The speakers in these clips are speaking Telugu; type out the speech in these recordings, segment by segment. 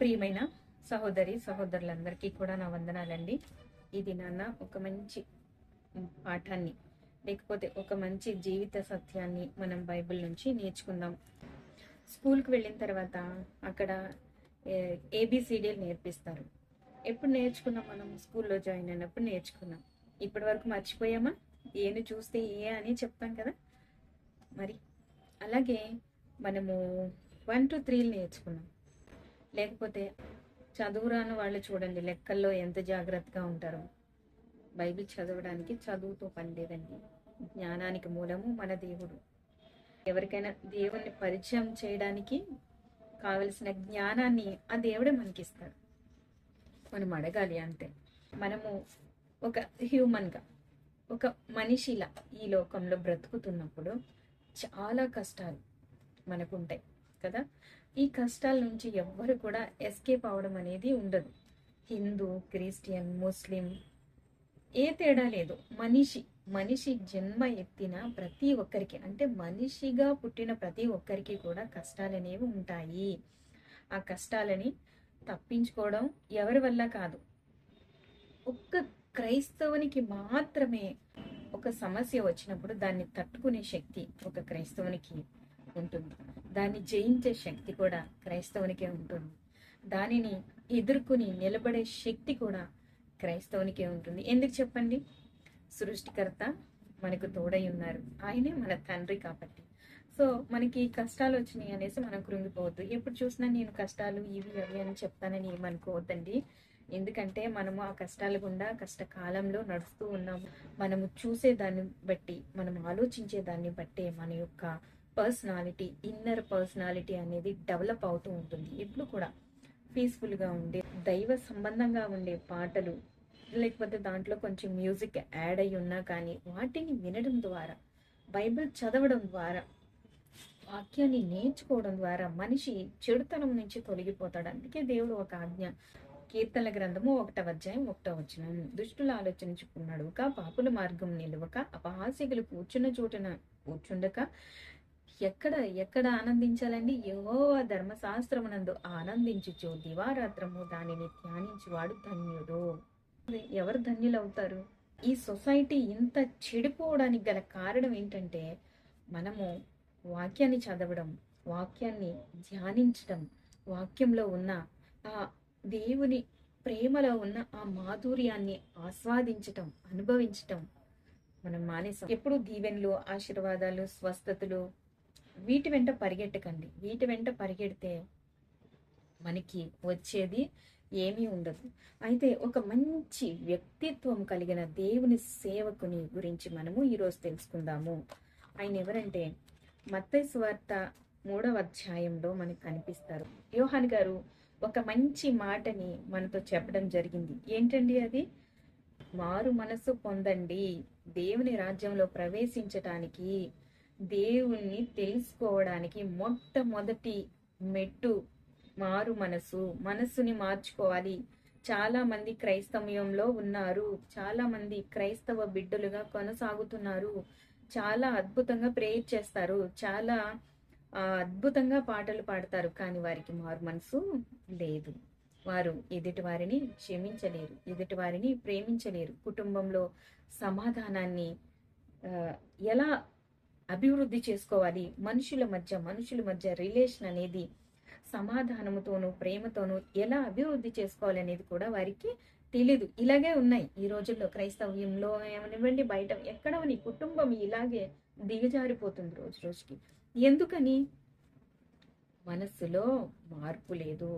ప్రియమైన సహోదరులందరికీ కూడా నా వందనాలండి. ఇది నాన్న ఒక మంచి పాఠాన్ని లేకపోతే ఒక మంచి జీవిత సత్యాన్ని మనం బైబిల్ నుంచి నేర్చుకుందాం. స్కూల్కి వెళ్ళిన తర్వాత అక్కడ ఏబిసిడీలు నేర్పిస్తారు. ఎప్పుడు నేర్చుకున్నాం? మనం స్కూల్లో జాయిన్ అయినప్పుడు నేర్చుకున్నాం. ఇప్పటి వరకు మర్చిపోయామా? ఏను చూస్తే ఏ అని చెప్తాం కదా. మరి అలాగే మనము 1 to 3 నేర్చుకున్నాం. లేకపోతే చదువురాని వాళ్ళు చూడండి, లెక్కల్లో ఎంత జాగ్రత్తగా ఉంటారో. బైబిల్ చదవడానికి చదువుతో పని లేదండి. జ్ఞానానికి మూలము మన దేవుడు. ఎవరికైనా దేవుణ్ణి పరిచయం చేయడానికి కావలసిన జ్ఞానాన్ని ఆ దేవుడే మనకిస్తాడు. మనం అడగాలి అంతే. మనము ఒక హ్యూమన్గా, ఒక మనిషిలా ఈ లోకంలో బ్రతుకుతున్నప్పుడు చాలా కష్టాలు మనకుంటాయి కదా. ఈ కష్టాల నుంచి ఎవ్వరు కూడా ఎస్కేప్ అవడం అనేది ఉండదు. హిందూ, క్రిస్టియన్, ముస్లిం ఏ తేడా లేదు. మనిషి జన్మ ఎత్తిన ప్రతి ఒక్కరికి, అంటే మనిషిగా పుట్టిన ప్రతి ఒక్కరికి కూడా కష్టాలు అనేవి ఉంటాయి. ఆ కష్టాలని తప్పించుకోవడం ఎవరి వల్ల కాదు. ఒక్క క్రైస్తవునికి మాత్రమే ఒక సమస్య వచ్చినప్పుడు దాన్ని తట్టుకునే శక్తి ఒక క్రైస్తవునికి ఉంటుంది. దాన్ని జయించే శక్తి కూడా క్రైస్తవునికే ఉంటుంది. దానిని ఎదుర్కొని నిలబడే శక్తి కూడా క్రైస్తవునికే ఉంటుంది. ఎందుకు చెప్పండి? సృష్టికర్త మనకు తోడై ఉన్నారు. ఆయనే మన తండ్రి కాబట్టి. సో మనకి కష్టాలు వచ్చినాయి అనేసి మనం కృంగిపోవద్దు. ఎప్పుడు చూసినా నేను కష్టాలు ఇవి అవి అని చెప్తానని ఏమనుకోవద్దండి. ఎందుకంటే మనము ఆ కష్టాల గుండా కష్టకాలంలో నడుస్తూ ఉన్నాము. మనము చూసే దాన్ని బట్టి, మనం ఆలోచించే దాన్ని బట్టే మన యొక్క పర్సనాలిటీ, ఇన్నర్ పర్సనాలిటీ అనేది డెవలప్ అవుతూ ఉంటుంది. ఎప్పుడు కూడా పీస్ఫుల్గా ఉండే, దైవ సంబంధంగా ఉండే పాటలు, లేకపోతే దాంట్లో కొంచెం మ్యూజిక్ యాడ్ అయి ఉన్నా కానీ వాటిని వినడం ద్వారా, బైబిల్ చదవడం ద్వారా, వాక్యాన్ని నేర్చుకోవడం ద్వారా మనిషి చెడుతనం నుంచి తొలగిపోతాడు. అందుకే దేవుడు ఒక ఆజ్ఞ, కీర్తనల గ్రంథము 1వ అధ్యాయం 1వ వచనం, దుష్టుల ఆలోచించుకున్నాడు పాపుల మార్గం నిలువక, అపహాస్యకులు కూర్చున్న చోటున కూర్చుండక. ఎక్కడ ఆనందించాలండి? యెహోవా ధర్మశాస్త్రమునందు ఆనందించుచు దివారాత్రము దానిని ధ్యానించువాడు ధన్యుడు. ఎవరు ధన్యులు అవుతారు? ఈ సొసైటీ ఇంత చెడిపోవడానికి గల కారణం ఏంటంటే మనము వాక్యాన్ని చదవడం, వాక్యాన్ని ధ్యానించడం, వాక్యంలో ఉన్న ఆ దేవుని ప్రేమలో ఉన్న ఆ మాధుర్యాన్ని ఆస్వాదించటం, అనుభవించటం మనం మానేసాం. ఎప్పుడు దీవెనలు, ఆశీర్వాదాలు, స్వస్థతలు వీటి వెంట పరిగెట్టకండి. వీటి వెంట పరిగెడితే మనకి వచ్చేది ఏమీ ఉండదు. అయితే ఒక మంచి వ్యక్తిత్వం కలిగిన దేవుని సేవకుని గురించి మనము ఈరోజు తెలుసుకుందాము. ఆయన ఎవరంటే మత్తయి సువార్త 3వ అధ్యాయంలో మనకు కనిపిస్తారు. యోహాన్ గారు ఒక మంచి మాటని మనతో చెప్పడం జరిగింది. ఏంటండి అది? మారు మనసు పొందండి. దేవుని రాజ్యంలో ప్రవేశించటానికి, దేవుణ్ణి తెలుసుకోవడానికి మొట్టమొదటి మెట్టు మారు మనస్సుని మార్చుకోవాలి. చాలా మంది క్రైస్తవ్యంలో ఉన్నారు, చాలా మంది క్రైస్తవ బిడ్డలుగా కొనసాగుతున్నారు, చాలా అద్భుతంగా ప్రేయర్ చేస్తారు, చాలా అద్భుతంగా పాటలు పాడతారు, కానీ వారికి మారు మనసు లేదు. వారు ఎదుటి వారిని క్షమించలేరు, ఎదుటి వారిని ప్రేమించలేరు. కుటుంబంలో సమాధానాన్ని ఎలా అభివృద్ధి చేసుకోవాలి, మనుషుల మధ్య రిలేషన్ అనేది సమాధానముతోనూ ప్రేమతోనూ ఎలా అభివృద్ధి చేసుకోవాలి అనేది కూడా వారికి తెలీదు. ఇలాగే ఉన్నాయి ఈ రోజుల్లో క్రైస్తవ్యంలో ఏమనివ్వండి, బయట ఎక్కడవని కుటుంబం ఇలాగే దిగజారిపోతుంది రోజు రోజుకి. ఎందుకని? మనస్సులో మార్పు లేదు,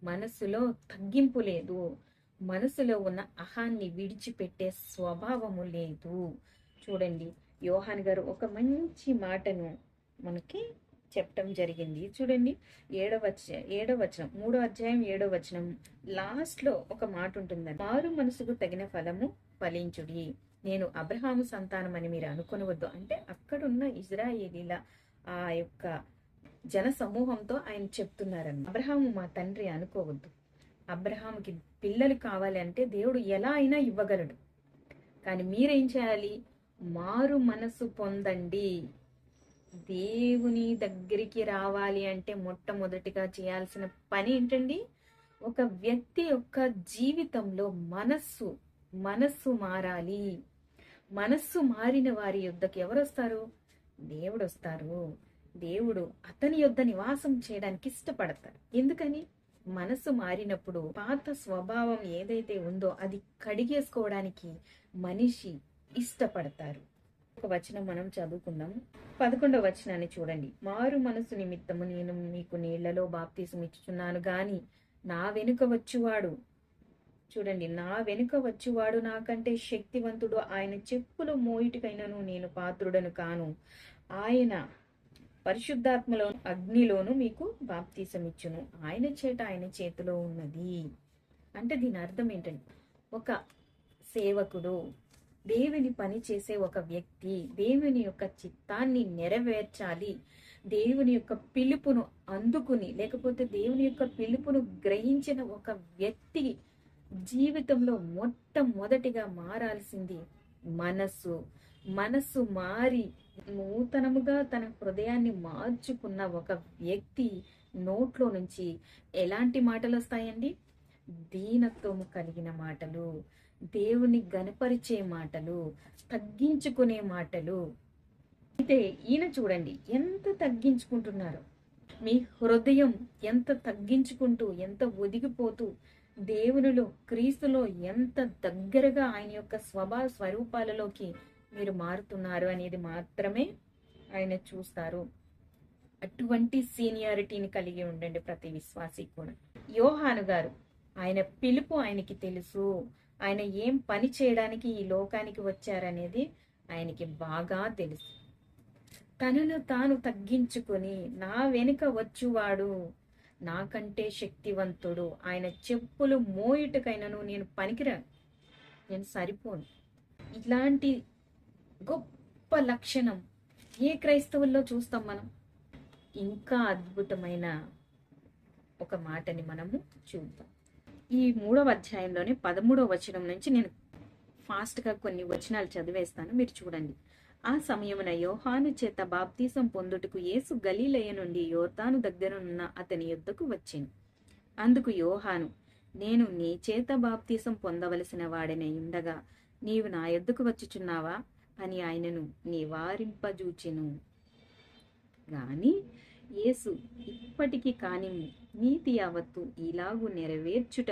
మనస్సులో తగ్గింపు లేదు, మనసులో ఉన్న అహాన్ని విడిచిపెట్టే స్వభావము లేదు. చూడండి, యోహాన్ గారు ఒక మంచి మాటను మనకి చెప్పడం జరిగింది. చూడండి, 7వ వచనం, 3వ అధ్యాయం 7వ వచనం లాస్ట్లో ఒక మాట ఉంటుందండి. మారు మనసుకు తగిన ఫలము ఫలించుడి. నేను అబ్రహాము సంతానం అని మీరు అనుకొనవద్దు. అంటే అక్కడున్న ఇజ్రాయేలీల ఆ యొక్క జన సమూహంతో ఆయన చెప్తున్నారన్న. అబ్రహాము మా తండ్రి అనుకోవద్దు. అబ్రహాముకి పిల్లలు కావాలి అంటే దేవుడు ఎలా అయినా ఇవ్వగలడు. కానీ మీరేం చేయాలి? మారు మనసు పొందండి. దేవుని దగ్గరికి రావాలి అంటే మొట్టమొదటిగా చేయాల్సిన పని ఏంటండి? ఒక వ్యక్తి యొక్క జీవితంలో మనస్సు మారాలి. మనస్సు మారిన వారి యొద్దకు ఎవరు వస్తారు? దేవుడు వస్తారు. దేవుడు అతని యొద్ద నివాసం చేయడానికి ఇష్టపడతారు. ఎందుకని? మనసు మారినప్పుడు పాత స్వభావం ఏదైతే ఉందో అది కడిగేసుకోవడానికి మనిషి ఇష్టపడతారు. ఒక వచనం మనం చదువుకుందాం. 11వ వచనాన్ని చూడండి. మారు మనసు నిమిత్తము నేను మీకు నీళ్లలో బాప్తీసం ఇచ్చుచున్నాను గాని నా వెనుక వచ్చువాడు, చూడండి, నా వెనుక వచ్చువాడు నాకంటే శక్తివంతుడు, ఆయన చెప్పులు మోయిటికైనను నేను పాత్రుడను కాను. ఆయన పరిశుద్ధాత్మలో అగ్నిలోను మీకు బాప్తీసం ఇచ్చును, ఆయన ఆయన చేతిలో ఉన్నది. అంటే దీని అర్థం ఏంటంటే, ఒక సేవకుడు, దేవుని పని చేసే ఒక వ్యక్తి దేవుని యొక్క చిత్తాన్ని నెరవేర్చాలి, దేవుని యొక్క పిలుపును అందుకుని, లేకపోతే దేవుని యొక్క పిలుపును గ్రహించిన ఒక వ్యక్తి జీవితంలో మొట్టమొదటిగా మారాల్సింది మనస్సు మారి నూతనముగా తన హృదయాన్ని మార్చుకున్న ఒక వ్యక్తి నోట్లో నుంచి ఎలాంటి మాటలు వస్తాయండి? దీనత్వము కలిగిన మాటలు, దేవుని గణపరిచే మాటలు, తగ్గించుకునే మాటలు. అయితే ఈయన చూడండి ఎంత తగ్గించుకుంటున్నారు. మీ హృదయం ఎంత తగ్గించుకుంటూ, ఎంత ఒదిగిపోతూ, దేవునిలో క్రీస్తులో ఎంత దగ్గరగా ఆయన యొక్క స్వభావ స్వరూపాలలోకి మీరు మారుతున్నారు అనేది మాత్రమే ఆయన చూస్తారు. అటువంటి సీనియారిటీని కలిగి ఉండండి ప్రతి విశ్వాసి కూడా. యోహాను గారు, ఆయన పిలుపు ఆయనకి తెలుసు, ఆయన ఏం పని చేయడానికి ఈ లోకానికి వచ్చారనేది ఆయనకి బాగా తెలుసు. తనను తాను తగ్గించుకొని నా వెనుక వచ్చువాడు నాకంటే శక్తివంతుడు, ఆయన చెప్పులు మోయిటకైనను నేను పనికిరాను, నేను సరిపోను. ఇలాంటి గొప్ప లక్షణం ఏ క్రైస్తవుల్లో చూస్తాం మనం? ఇంకా అద్భుతమైన ఒక మాటని మనము చూద్దాం. ఈ 3వ అధ్యాయంలోనే 13వ వచనం నుంచి నేను ఫాస్ట్గా కొన్ని వచనాలు చదివేస్తాను, మీరు చూడండి. ఆ సమయమున యోహాను చేత బాప్తీసం పొందుటకు యేసు గలిలయ నుండి యోర్దాను దగ్గరనున్న అతని యొద్దకు వచ్చెను. అందుకు యోహాను, నేను నీ చేత బాప్తీసం పొందవలసిన వాడనే ఉండగా నీవు నా యొద్దకు వచ్చుచున్నావా అని ఆయనను నివారింపజూచెను. గాని యేసు, ఇప్పటికి కాని నీతి యావత్తు ఇలాగు నెరవేర్చుట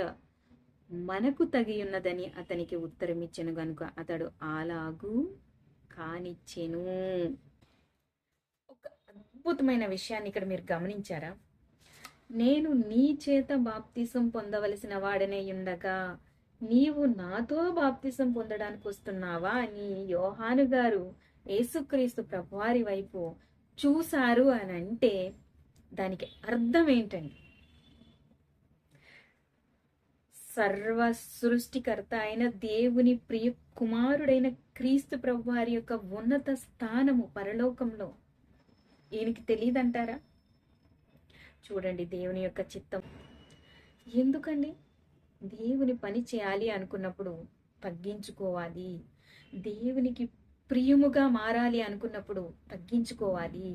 మనకు తగియున్నదని అతనికి ఉత్తరమిచ్చెను గనుక అతడు అలాగూ కానిచ్చెను. ఒక అద్భుతమైన విషయాన్ని ఇక్కడ మీరు గమనించారా? నేను నీ చేత బాప్తిసం పొందవలసిన వాడనే ఉండగా నీవు నాతో బాప్తిసం పొందడానికి వస్తున్నావా అని యోహాను గారు యేసుక్రీస్తు ప్రభువారి వైపు చూశారు అని అంటే దానికి అర్థం ఏంటండి? సర్వ సృష్టికర్త అయిన దేవుని ప్రియ కుమారుడైన క్రీస్తు ప్రభువారి యొక్క ఉన్నత స్థానము పరలోకంలో ఈయనకి తెలియదంటారా? చూడండి, దేవుని యొక్క చిత్తం ఎందుకండి? దేవుని పని చేయాలి అనుకున్నప్పుడు తగ్గించుకోవాలి, దేవునికి ప్రియముగా మారాలి అనుకున్నప్పుడు తగ్గించుకోవాలి,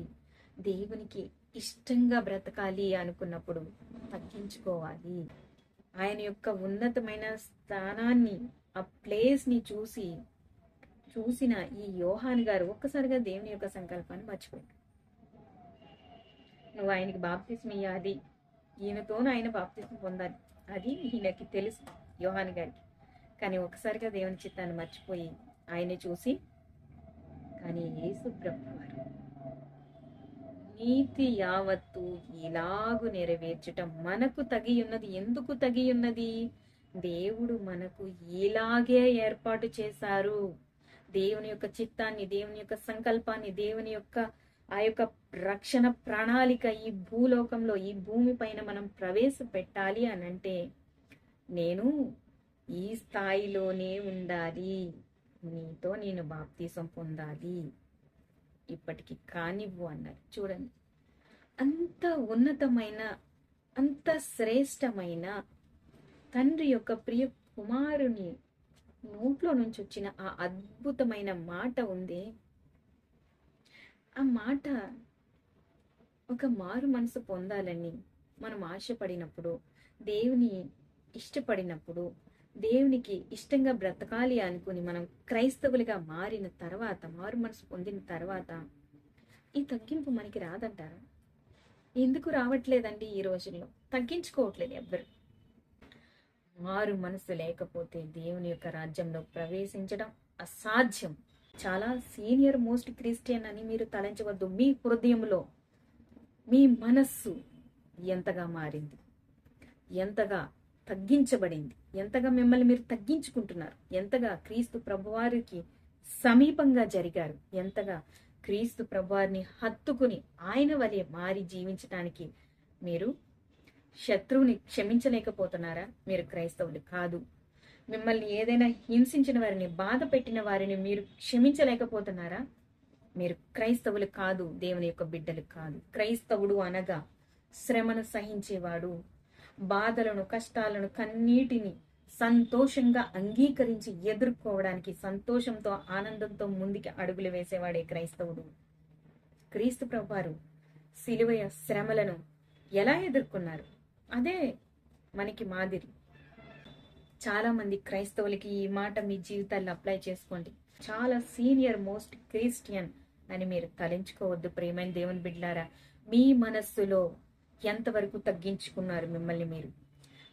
దేవునికి ఇష్టంగా బ్రతకాలి అనుకున్నప్పుడు తగ్గించుకోవాలి. ఆయన యొక్క ఉన్నతమైన స్థానాన్ని, ఆ ప్లేస్ని చూసిన ఈ యోహాను గారు ఒక్కసారిగా దేవుని యొక్క సంకల్పాన్ని మర్చిపోయాడు. నువ్వు ఆయనకి బాప్తిస్మ ఇయ్యాలి, ఈయనతోనూ ఆయన బాప్తిస్మ పొందాలి, అది ఈయనకి తెలుసు యోహాను గారికి. కానీ ఒకసారిగా దేవుని చిత్తాన్ని మర్చిపోయి ఆయన్ని చూసి, కానీ యేసు ప్రభువారు నీతి యావత్తు ఇలాగు నెరవేర్చుట మనకు తగి ఉన్నది. ఎందుకు తగి ఉన్నది? దేవుడు మనకు ఇలాగే ఏర్పాటు చేశారు. దేవుని యొక్క చిత్తాన్ని, దేవుని యొక్క సంకల్పాన్ని, దేవుని యొక్క ఆ యొక్క రక్షణ ప్రణాళిక ఈ భూలోకంలో, ఈ భూమి పైన మనం ప్రవేశపెట్టాలి అని అంటే నేను ఈ స్థాయిలోనే ఉండాలి, నీతో నేను బాప్తీసం పొందాలి, ఇప్పటికి కానివ్వు అన్నారు. చూడండి, అంత ఉన్నతమైన, అంత శ్రేష్టమైన తండ్రి యొక్క ప్రియ కుమారుని నోట్లో నుంచి వచ్చిన ఆ అద్భుతమైన మాట ఉంది. ఆ మాట ఒక మారు మనసు పొందాలని మనం ఆశపడినప్పుడు, దేవుని ఇష్టపడినప్పుడు, దేవునికి ఇష్టంగా బ్రతకాలి అనుకుని మనం క్రైస్తవులుగా మారిన తర్వాత, మారు మనసు పొందిన తర్వాత ఈ తగ్గింపు మనకి రాదంటారా? ఎందుకు రావట్లేదండి ఈ రోజుల్లో? తగ్గించుకోవట్లేదు ఎవ్వరు. మారు మనసు లేకపోతే దేవుని యొక్క రాజ్యంలో ప్రవేశించడం అసాధ్యం. చాలా సీనియర్ మోస్ట్ క్రిస్టియన్ అని మీరు తలంచవద్దు. మీ హృదయంలో మీ మనస్సు ఎంతగా మారింది, ఎంతగా తగ్గించబడింది, ఎంతగా మిమ్మల్ని మీరు తగ్గించుకుంటున్నారు, ఎంతగా క్రీస్తు ప్రభువారికి సమీపంగా జరిగారు, ఎంతగా క్రీస్తు ప్రభువారిని హత్తుకుని ఆయన వలె మారి జీవించడానికి మీరు శత్రువుని క్షమించలేకపోతున్నారా? మీరు క్రైస్తవులు కాదు. మిమ్మల్ని ఏదైనా హింసించిన వారిని, బాధ పెట్టిన వారిని మీరు క్షమించలేకపోతున్నారా? మీరు క్రైస్తవులు కాదు, దేవుని యొక్క బిడ్డలు కాదు. క్రైస్తవుడు అనగా శ్రమను సహించేవాడు, బాధలను, కష్టాలను, కన్నీటిని సంతోషంగా అంగీకరించి ఎదుర్కోవడానికి సంతోషంతో, ఆనందంతో ముందుకి అడుగులు వేసేవాడే క్రైస్తవుడు. క్రీస్తు ప్రభువారు సిలువ శ్రమలను ఎలా ఎదుర్కొన్నారు? అదే మనకి మాదిరి. చాలా మంది క్రైస్తవులకి ఈ మాట మీ జీవితాల్లో అప్లై చేసుకోండి. చాలా సీనియర్ మోస్ట్ క్రిస్టియన్ అని మీరు తలంచుకోవద్దు. ప్రేమైన దేవుని బిడ్డలారా, మీ మనస్సులో ఎంతవరకు తగ్గించుకున్నారు మిమ్మల్ని మీరు?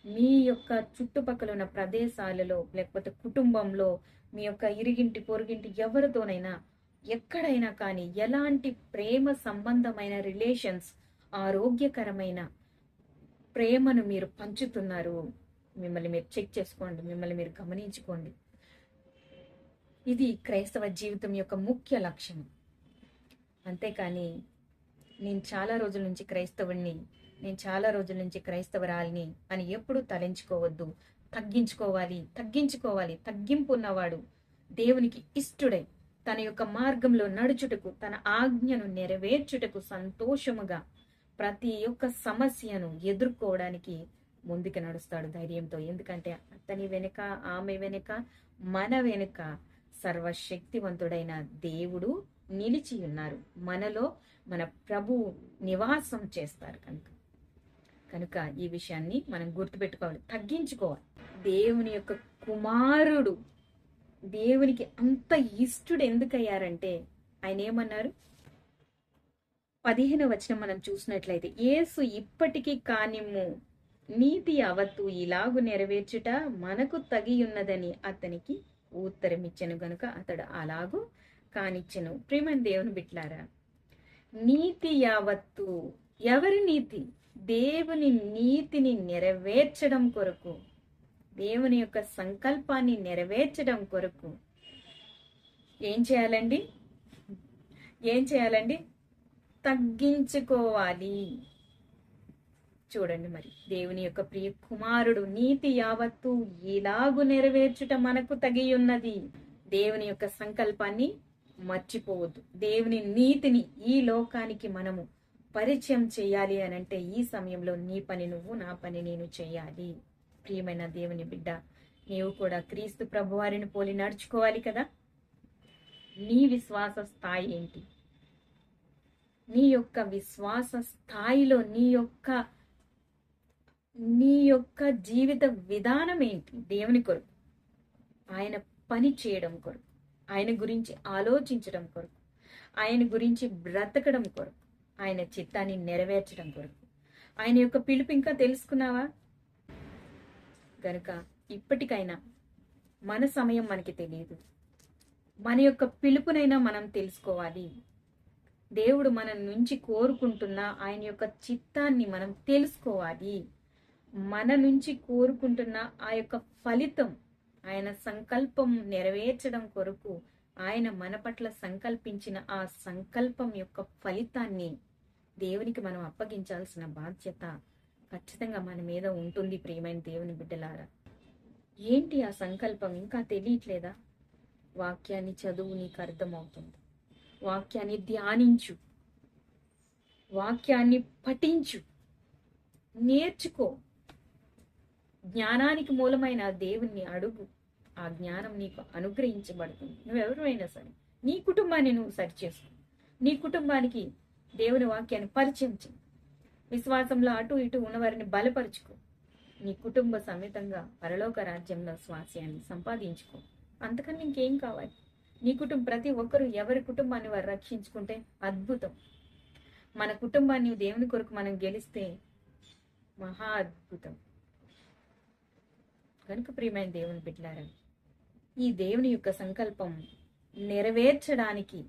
మీ యొక్క చుట్టుపక్కల ఉన్న ప్రదేశాలలో, లేకపోతే కుటుంబంలో, మీ యొక్క ఇరిగింటి పొరుగింటి ఎవరితోనైనా, ఎక్కడైనా కానీ ఎలాంటి ప్రేమ సంబంధమైన రిలేషన్స్, ఆరోగ్యకరమైన ప్రేమను మీరు పంచుతున్నారు? మిమ్మల్ని మీరు చెక్ చేసుకోండి, మిమ్మల్ని మీరు గమనించుకోండి. ఇది క్రైస్తవ జీవితం యొక్క ముఖ్య లక్ష్యం. అంతేకాని నేను చాలా రోజుల నుంచి క్రైస్తవుణ్ణి, నేను చాలా రోజుల నుంచి క్రైస్తవరాల్ని అని ఎప్పుడు తలంచుకోవద్దు. తగ్గించుకోవాలి, తగ్గించుకోవాలి. తగ్గింపు ఉన్నవాడు దేవునికి ఇష్టడై తన యొక్క మార్గంలో నడుచుటకు, తన ఆజ్ఞను నెరవేర్చుటకు సంతోషముగా ప్రతి ఒక్క సమస్యను ఎదుర్కోవడానికి ముందుకు నడుస్తాడు ధైర్యంతో. ఎందుకంటే అతని వెనుక, ఆమె వెనుక, మన వెనుక సర్వశక్తివంతుడైన దేవుడు నిలిచి ఉన్నారు. మనలో మన ప్రభువు నివాసం చేస్తారు. కనుక ఈ విషయాన్ని మనం గుర్తుపెట్టుకోవాలి, తగ్గించుకోవాలి. దేవుని యొక్క కుమారుడు దేవునికి అంత ఇష్టుడు ఎందుకయ్యారంటే ఆయన ఏమన్నారు? 15వ వచనం మనం చూసినట్లయితే, యేసు ఇప్పటికీ కానిమ్ము నీతి యావత్తు ఇలాగు నెరవేర్చుట మనకు తగియున్నదని అతనికి ఉత్తరమిచ్చెను. గనుక అతడు అలాగూ కానిచ్చెను. ప్రియమైన దేవుని బిడ్డలారా, నీతి యావత్తు ఎవరి నీతి? దేవుని నీతిని నెరవేర్చడం కొరకు, దేవుని యొక్క సంకల్పాన్ని నెరవేర్చడం కొరకు ఏం చేయాలండి? ఏం చేయాలండి? తగ్గించుకోవాలి. చూడండి, మరి దేవుని యొక్క ప్రియ కుమారుడు నీతి యావత్తు ఇలాగు నెరవేర్చుట మనకు తగియున్నది. దేవుని యొక్క సంకల్పాన్ని మర్చిపోవద్దు. దేవుని నీతిని ఈ లోకానికి మనము పరిచయం చేయాలి అని అంటే ఈ సమయంలో నీ పని నువ్వు, నా పని నేను చేయాలి. ప్రియమైన దేవుని బిడ్డ, నీవు కూడా క్రీస్తు ప్రభువారిని పోలి నడుచుకోవాలి కదా. నీ విశ్వాస స్థాయి ఏంటి? నీ యొక్క విశ్వాస స్థాయిలో నీ యొక్క జీవిత విధానం ఏంటి? దేవుని కొరకు, ఆయన పని చేయడం కొరకు, ఆయన గురించి ఆలోచించడం కొరకు, ఆయన గురించి బ్రతకడం కొరకు, ఆయన చిత్తాన్ని నెరవేర్చడం కొరకు. ఆయన యొక్క పిలుపు ఇంకా తెలుసుకున్నావా? గనుక ఇప్పటికైనా మన సమయం మనకి తెలియదు, మన యొక్క పిలుపునైనా మనం తెలుసుకోవాలి. దేవుడు మన నుంచి కోరుకుంటున్న ఆయన యొక్క చిత్తాన్ని మనం తెలుసుకోవాలి. మన నుంచి కోరుకుంటున్న ఆ యొక్క ఫలితం, ఆయన సంకల్పం నెరవేర్చడం కొరకు ఆయన మన పట్ల సంకల్పించిన ఆ సంకల్పం యొక్క ఫలితాన్ని దేవునికి మనం అప్పగించాల్సిన బాధ్యత ఖచ్చితంగా మన మీద ఉంటుంది. ప్రియమైన దేవుని బిడ్డలారా, ఏంటి ఆ సంకల్పం? ఇంకా తెలియట్లేదా? వాక్యాన్ని చదువు, నీకు అర్థమవుతుంది. వాక్యాన్ని ధ్యానించు, వాక్యాన్ని పఠించు, నేర్చుకో. జ్ఞానానికి మూలమైన దేవుణ్ణి అడుగు, ఆ జ్ఞానం నీకు అనుగ్రహించబడుతుంది. నువ్వెవరైనా సరే నీ కుటుంబాన్ని నువ్వు సరిచేసుకో, నీ కుటుంబానికి దేవుని వాక్యాన్ని పరిచయం చేయి, విశ్వాసంలో అటు ఇటు ఉన్నవారిని బలపరుచుకో, నీ కుటుంబ సమేతంగా పరలోక రాజ్యంలో స్వాస్యాన్ని సంపాదించుకో. అంతకన్నా ఇంకేం కావాలి? నీ కుటుంబం, ప్రతి ఒక్కరూ ఎవరి కుటుంబాన్ని వారు రక్షించుకుంటే అద్భుతం. మన కుటుంబాన్ని దేవుని కొరకు మనం గెలిస్తే మహా అద్భుతం. కనుక ప్రియమైన దేవుని బిడ్డలారా, ఈ దేవుని యొక్క సంకల్పం నెరవేర్చడానికి,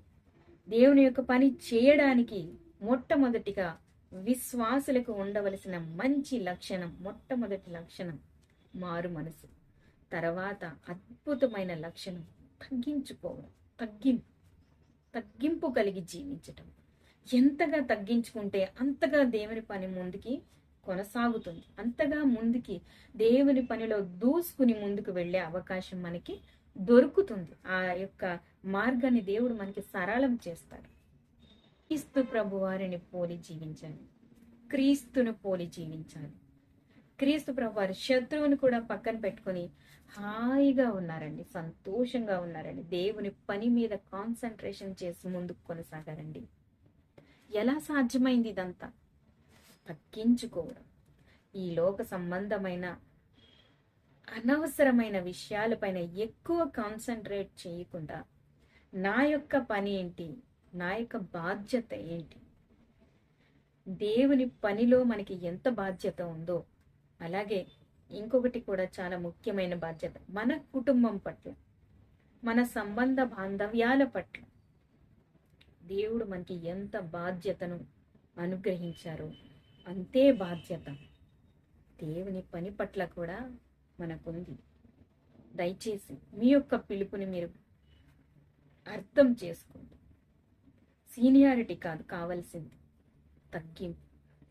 దేవుని యొక్క పని చేయడానికి మొట్టమొదటిగా విశ్వాసులకు ఉండవలసిన మంచి లక్షణం, మొట్టమొదటి లక్షణం మారు మనసు. తర్వాత అద్భుతమైన లక్షణం తగ్గించుకోవడం, తగ్గింపు కలిగి జీవించటం. ఎంతగా తగ్గించుకుంటే అంతగా దేవుని పని ముందుకి కొనసాగుతుంది, అంతగా ముందుకి దేవుని పనిలో దూసుకుని ముందుకు వెళ్ళే అవకాశం మనకి దొరుకుతుంది. ఆ యొక్క మార్గాన్ని దేవుడు మనకి సరళం చేస్తాడు. క్రీస్తు ప్రభు వారిని పోలి జీవించాలి, క్రీస్తును పోలి జీవించాలి. క్రీస్తు ప్రభు వారి శత్రువుని కూడా పక్కన పెట్టుకొని హాయిగా ఉన్నారండి, సంతోషంగా ఉన్నారండి. దేవుని పని మీద కాన్సన్ట్రేషన్ చేసి ముందుకు కొనసాగారండి. ఎలా సాధ్యమైంది ఇదంతా? తగ్గించుకోవడం. ఈ లోక సంబంధమైన అనవసరమైన విషయాలపైన ఎక్కువ కాన్సన్ట్రేట్ చేయకుండా, నా యొక్క పని ఏంటి, నా యొక్క బాధ్యత ఏంటి, దేవుని పనిలో మనకి ఎంత బాధ్యత ఉందో అలాగే ఇంకొకటి కూడా చాలా ముఖ్యమైన బాధ్యత, మన కుటుంబం పట్ల, మన సంబంధ బాంధవ్యాల పట్ల దేవుడు మనకి ఎంత బాధ్యతను అనుగ్రహించారో అంతే బాధ్యత దేవుని పని పట్ల కూడా మనకుంది. దయచేసి మీ యొక్క పిలుపుని మీరు అర్థం చేసుకోండి. సీనియారిటీ కాదు కావలసింది, తగ్గింపు.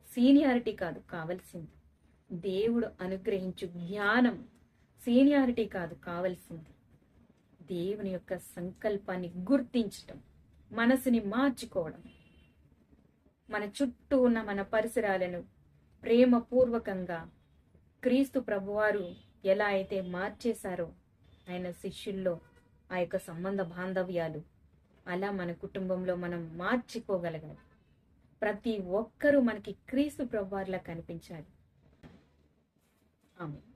సీనియారిటీ కాదు కావలసింది, దేవుడు అనుగ్రహించు జ్ఞానం. సీనియారిటీ కాదు కావలసింది, దేవుని యొక్క సంకల్పాన్ని గుర్తించటం, మనసుని మార్చుకోవడం, మన చుట్టూ ఉన్న మన పరిసరాలను ప్రేమపూర్వకంగా క్రీస్తు ప్రభువారు ఎలా అయితే మార్చేశారో ఆయన శిష్యుల్లో ఆ యొక్క సంబంధ బాంధవ్యాలు, అలా మన కుటుంబంలో మనం మార్చుకోగలగాలి. ప్రతి ఒక్కరూ మనకి క్రీస్తు ప్రభువారిలా కనిపించాలి. ఆమేన్.